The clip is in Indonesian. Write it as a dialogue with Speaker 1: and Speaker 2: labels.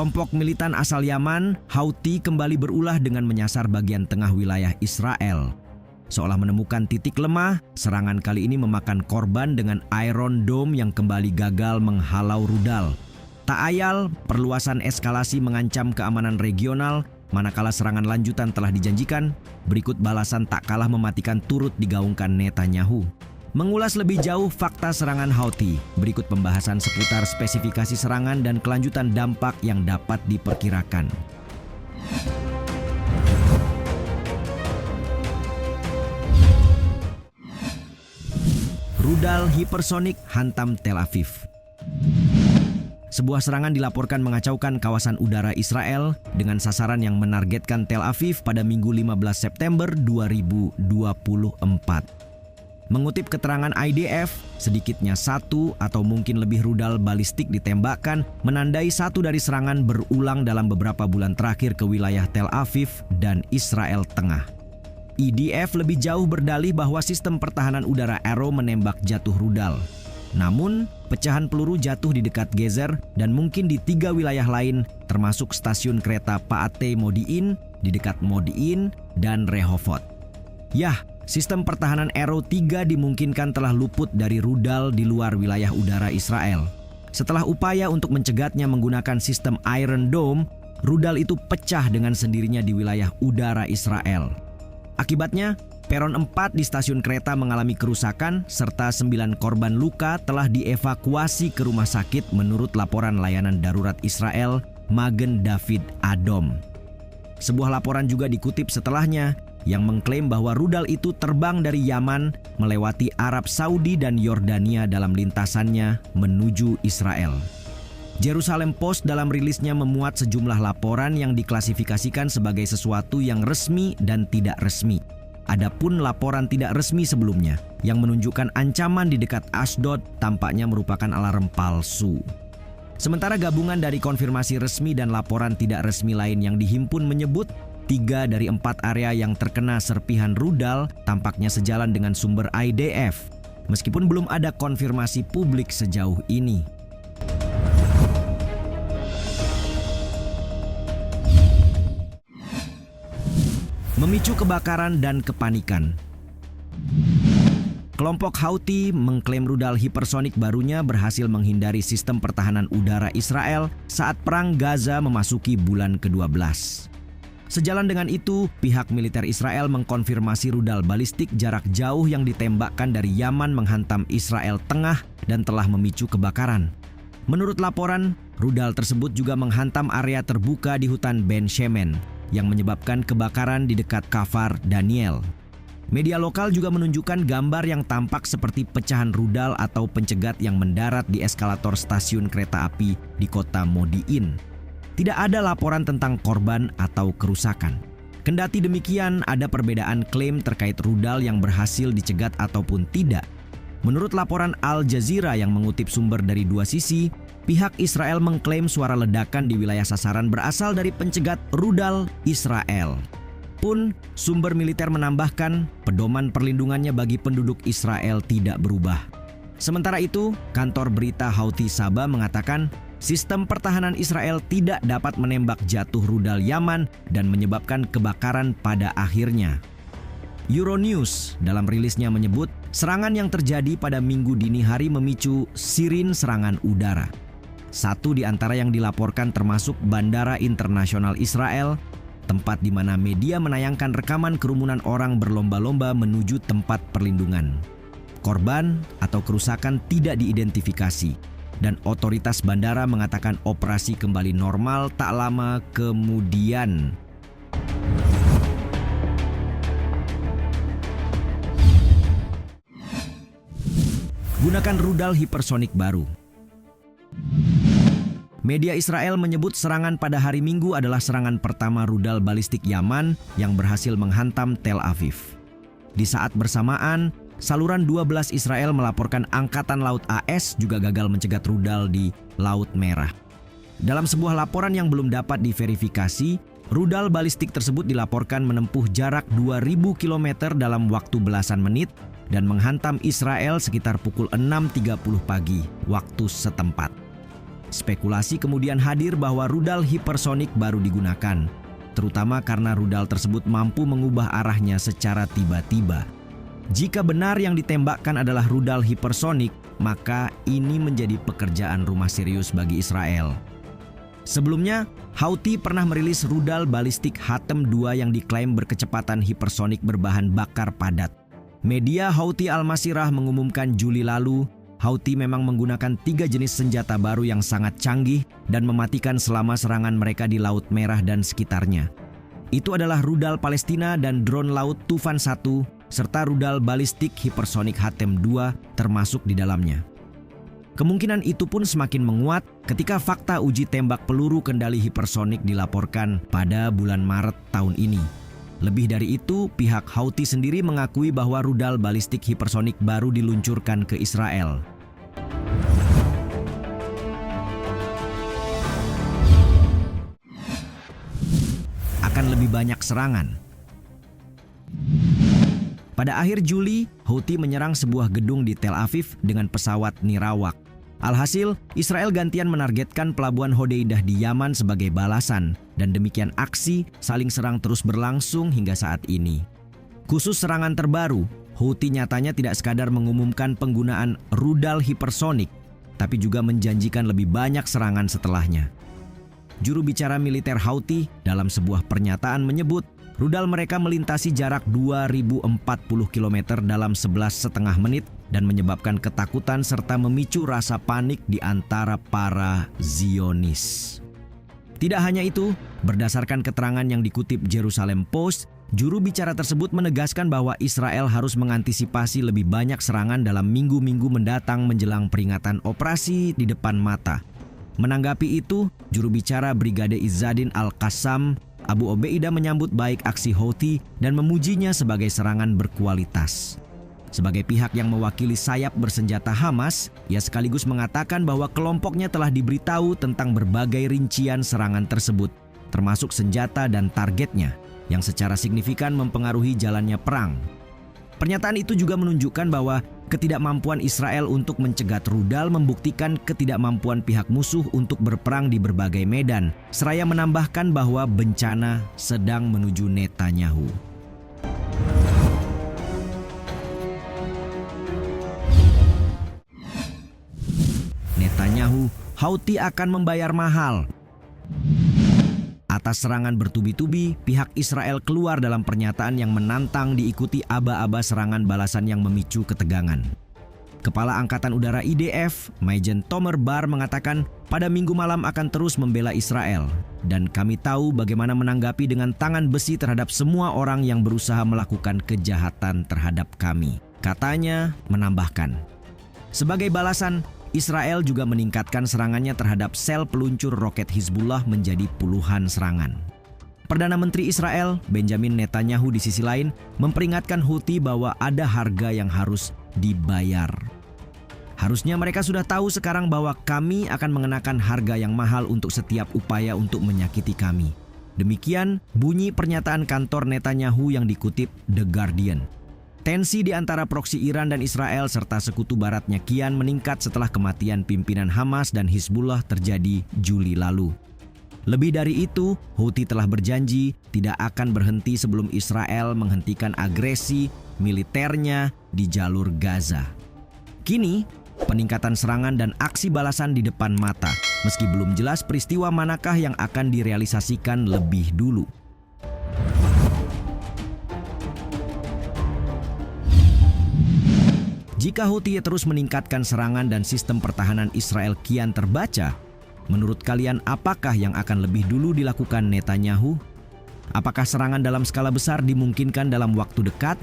Speaker 1: Kelompok militan asal Yaman, Houthi, kembali berulah dengan menyasar bagian tengah wilayah Israel. Seolah menemukan titik lemah, serangan kali ini memakan korban dengan Iron Dome yang kembali gagal menghalau rudal. Tak ayal, perluasan eskalasi mengancam keamanan regional, manakala serangan lanjutan telah dijanjikan, berikut balasan tak kalah mematikan turut digaungkan Netanyahu. Mengulas lebih jauh fakta serangan Houthi, berikut pembahasan seputar spesifikasi serangan dan kelanjutan dampak yang dapat diperkirakan. Rudal hipersonik hantam Tel Aviv. Sebuah serangan dilaporkan mengacaukan kawasan udara Israel dengan sasaran yang menargetkan Tel Aviv pada Minggu 15 September 2024. Mengutip keterangan IDF, sedikitnya satu atau mungkin lebih rudal balistik ditembakkan, menandai satu dari serangan berulang dalam beberapa bulan terakhir ke wilayah Tel Aviv dan Israel Tengah. IDF lebih jauh berdalih bahwa sistem pertahanan udara Arrow menembak jatuh rudal. Namun, pecahan peluru jatuh di dekat Gezer dan mungkin di 3 wilayah lain, termasuk stasiun kereta Paate Modi'in, di dekat Modi'in, dan Rehovot. Yah, sistem pertahanan Arrow 3 dimungkinkan telah luput dari rudal di luar wilayah udara Israel. Setelah upaya untuk mencegatnya menggunakan sistem Iron Dome, rudal itu pecah dengan sendirinya di wilayah udara Israel. Akibatnya, peron 4 di stasiun kereta mengalami kerusakan serta 9 korban luka telah dievakuasi ke rumah sakit menurut laporan layanan darurat Israel, Magen David Adom. Sebuah laporan juga dikutip setelahnya yang mengklaim bahwa rudal itu terbang dari Yaman melewati Arab Saudi dan Yordania dalam lintasannya menuju Israel. Jerusalem Post dalam rilisnya memuat sejumlah laporan yang diklasifikasikan sebagai sesuatu yang resmi dan tidak resmi. Adapun laporan tidak resmi sebelumnya yang menunjukkan ancaman di dekat Ashdod tampaknya merupakan alarm palsu. Sementara gabungan dari konfirmasi resmi dan laporan tidak resmi lain yang dihimpun menyebut 3 dari 4 area yang terkena serpihan rudal tampaknya sejalan dengan sumber IDF, meskipun belum ada konfirmasi publik sejauh ini. Memicu kebakaran dan kepanikan. Kelompok Houthi mengklaim rudal hipersonik barunya berhasil menghindari sistem pertahanan udara Israel saat perang Gaza memasuki bulan ke-12. Sejalan dengan itu, pihak militer Israel mengkonfirmasi rudal balistik jarak jauh yang ditembakkan dari Yaman menghantam Israel Tengah dan telah memicu kebakaran. Menurut laporan, rudal tersebut juga menghantam area terbuka di hutan Ben Shemen yang menyebabkan kebakaran di dekat Kafar Daniel. Media lokal juga menunjukkan gambar yang tampak seperti pecahan rudal atau pencegat yang mendarat di eskalator stasiun kereta api di kota Modi'in. Tidak ada laporan tentang korban atau kerusakan. Kendati demikian, ada perbedaan klaim terkait rudal yang berhasil dicegat ataupun tidak. Menurut laporan Al Jazeera yang mengutip sumber dari 2 sisi, pihak Israel mengklaim suara ledakan di wilayah sasaran berasal dari pencegat rudal Israel. Pun, sumber militer menambahkan pedoman perlindungannya bagi penduduk Israel tidak berubah. Sementara itu, kantor berita Houthi Saba mengatakan sistem pertahanan Israel tidak dapat menembak jatuh rudal Yaman dan menyebabkan kebakaran pada akhirnya. Euronews dalam rilisnya menyebut serangan yang terjadi pada Minggu dini hari memicu sirin serangan udara. 1 di antara yang dilaporkan termasuk Bandara Internasional Israel, tempat di mana media menayangkan rekaman kerumunan orang berlomba-lomba menuju tempat perlindungan. Korban atau kerusakan tidak diidentifikasi. Dan otoritas bandara mengatakan operasi kembali normal tak lama kemudian. Gunakan rudal hipersonik baru. Media Israel menyebut serangan pada hari Minggu adalah serangan pertama rudal balistik Yaman yang berhasil menghantam Tel Aviv. Di saat bersamaan, saluran 12 Israel melaporkan Angkatan Laut AS juga gagal mencegat rudal di Laut Merah. Dalam sebuah laporan yang belum dapat diverifikasi, rudal balistik tersebut dilaporkan menempuh jarak 2.000 km dalam waktu belasan menit dan menghantam Israel sekitar pukul 6.30 pagi waktu setempat. Spekulasi kemudian hadir bahwa rudal hipersonik baru digunakan, terutama karena rudal tersebut mampu mengubah arahnya secara tiba-tiba. Jika benar yang ditembakkan adalah rudal hipersonik, maka ini menjadi pekerjaan rumah serius bagi Israel. Sebelumnya, Houthi pernah merilis rudal balistik Hatem-2 yang diklaim berkecepatan hipersonik berbahan bakar padat. Media Houthi Al-Masirah mengumumkan Juli lalu, Houthi memang menggunakan 3 jenis senjata baru yang sangat canggih dan mematikan selama serangan mereka di Laut Merah dan sekitarnya. Itu adalah rudal Palestina dan drone laut Tufan 1, serta rudal balistik hipersonik Hatem-2 termasuk di dalamnya. Kemungkinan itu pun semakin menguat ketika fakta uji tembak peluru kendali hipersonik dilaporkan pada bulan Maret tahun ini. Lebih dari itu, pihak Houthi sendiri mengakui bahwa rudal balistik hipersonik baru diluncurkan ke Israel. Akan lebih banyak serangan. Pada akhir Juli, Houthi menyerang sebuah gedung di Tel Aviv dengan pesawat nirawak. Alhasil, Israel gantian menargetkan pelabuhan Hodeidah di Yaman sebagai balasan, dan demikian aksi saling serang terus berlangsung hingga saat ini. Khusus serangan terbaru, Houthi nyatanya tidak sekadar mengumumkan penggunaan rudal hipersonik, tapi juga menjanjikan lebih banyak serangan setelahnya. Juru bicara militer Houthi dalam sebuah pernyataan menyebut rudal mereka melintasi jarak 2040 km dalam 11,5 menit dan menyebabkan ketakutan serta memicu rasa panik di antara para Zionis. Tidak hanya itu, berdasarkan keterangan yang dikutip Jerusalem Post, juru bicara tersebut menegaskan bahwa Israel harus mengantisipasi lebih banyak serangan dalam minggu-minggu mendatang menjelang peringatan operasi di depan mata. Menanggapi itu, juru bicara Brigade Izzadin Al-Qassam, Abu Obeidah menyambut baik aksi Houthi dan memujinya sebagai serangan berkualitas. Sebagai pihak yang mewakili sayap bersenjata Hamas, ia sekaligus mengatakan bahwa kelompoknya telah diberitahu tentang berbagai rincian serangan tersebut, termasuk senjata dan targetnya, yang secara signifikan mempengaruhi jalannya perang. Pernyataan itu juga menunjukkan bahwa ketidakmampuan Israel untuk mencegat rudal membuktikan ketidakmampuan pihak musuh untuk berperang di berbagai medan, seraya menambahkan bahwa bencana sedang menuju Netanyahu. Netanyahu, Houthi akan membayar mahal. Atas serangan bertubi-tubi, pihak Israel keluar dalam pernyataan yang menantang diikuti aba-aba serangan balasan yang memicu ketegangan. Kepala Angkatan Udara IDF, Majen Tomer Bar mengatakan pada minggu malam akan terus membela Israel. Dan kami tahu bagaimana menanggapi dengan tangan besi terhadap semua orang yang berusaha melakukan kejahatan terhadap kami. Katanya menambahkan. Sebagai balasan, Israel juga meningkatkan serangannya terhadap sel peluncur roket Hizbullah menjadi puluhan serangan. Perdana Menteri Israel, Benjamin Netanyahu di sisi lain, memperingatkan Houthi bahwa ada harga yang harus dibayar. Harusnya mereka sudah tahu sekarang bahwa kami akan mengenakan harga yang mahal untuk setiap upaya untuk menyakiti kami. Demikian bunyi pernyataan kantor Netanyahu yang dikutip The Guardian. Tensi di antara proksi Iran dan Israel serta sekutu baratnya kian meningkat setelah kematian pimpinan Hamas dan Hizbullah terjadi Juli lalu. Lebih dari itu, Houthi telah berjanji tidak akan berhenti sebelum Israel menghentikan agresi militernya di jalur Gaza. Kini, peningkatan serangan dan aksi balasan di depan mata, meski belum jelas peristiwa manakah yang akan direalisasikan lebih dulu. Jika Houthi terus meningkatkan serangan dan sistem pertahanan Israel kian terbaca, menurut kalian apakah yang akan lebih dulu dilakukan Netanyahu? Apakah serangan dalam skala besar dimungkinkan dalam waktu dekat